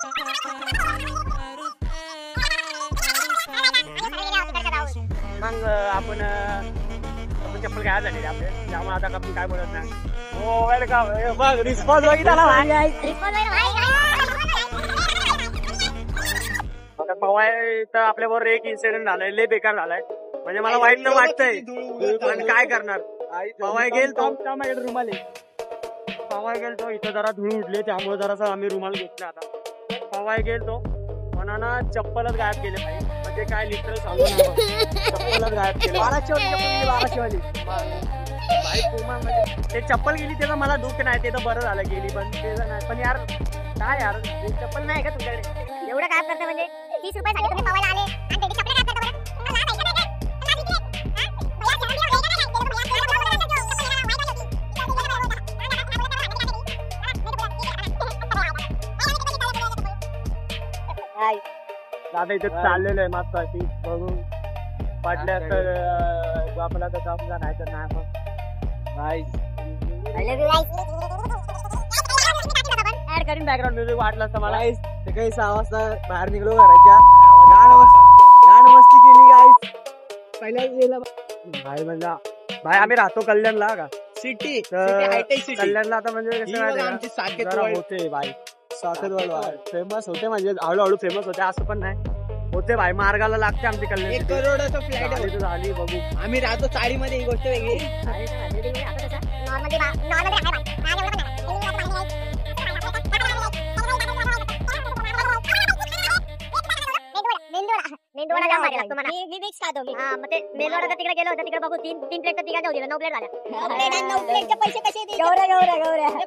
मग आपण चप्पल काय झाली आपले त्यामुळे आता आपण काय बोलत नाही. हो वेलकम. बघ रिस्पॉन्स पवाय तर आपल्याबरोबर एक इन्सिडेंट झालाय, लय बेकार झालाय. म्हणजे मला वाईट तर वाटतंय पण काय करणार. पवाय गेल तो रुमाल पवाय गेल तो इथं जरा धूळ उडले त्यामुळे जरासा आम्ही रुमाल घेतला. आता पवाय गेल तो मनाना चप्पलच गायब केले भाई. म्हणजे काय लिटर सांगू चप्पलच गायब केले. 1200वाली भाई पुमा म्हणजे ते चप्पल गेली त्याचं मला दुःख नाही. ते तर बरं झालं गेली पण त्याचं नाही. पण यार काय यार चप्पल नाही का तुमच्याकडे एवढं काय करतं म्हणजे 30 रुपयासाठी तुम्ही पवायला आले आणि त्याची चपला काय करता आता इथे चाललेलं आहे माझ्यासाठी बघून पडल्या तर आपला तर जमला नाही तर नाही. ऍड करीन बॅकग्राऊंड म्युझिक वाटलं असतं मला. ते काही 6 वाजता बाहेर निघलो घराच्या गाणं मस्ती केली गाईस. पहिल्या भाई म्हणजे भाई आम्ही राहतो कल्याणला का सिटी कल्याणला. आता म्हणजे होते भाई साखरवाड फेमस होते म्हणजे हळूहळू फेमस होते असं पण नाही होते भाई. मार्गाला लागते आमची कल्याण. 1 करोडाचं फ्लॅट झाली बघू. आम्ही राहतो चाळीमध्ये. ही गोष्ट वेगळी. मेलवाडा तिकडे गेलो होतो तिकडे बघू 3 प्लेट तिकडे जाऊ दिलं 9 प्लेट झाल्या. 9 प्लेटचे पैसे कसे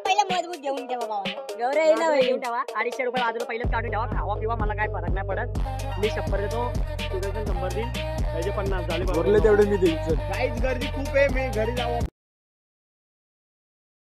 पहिले मजबूत घेऊन ठेवा बाबा. घेऊन ठेवा. 250 रुपये बाजूला पहिलेच काढून ठेवा. खावा किंवा मला काय फरक नाही पडत. मी 100 देतो तुझं 100 देईन. त्याचे 50 झाले तेवढे मी देईन. काहीच गर्दी खूप आहे. मी घरी जाऊ.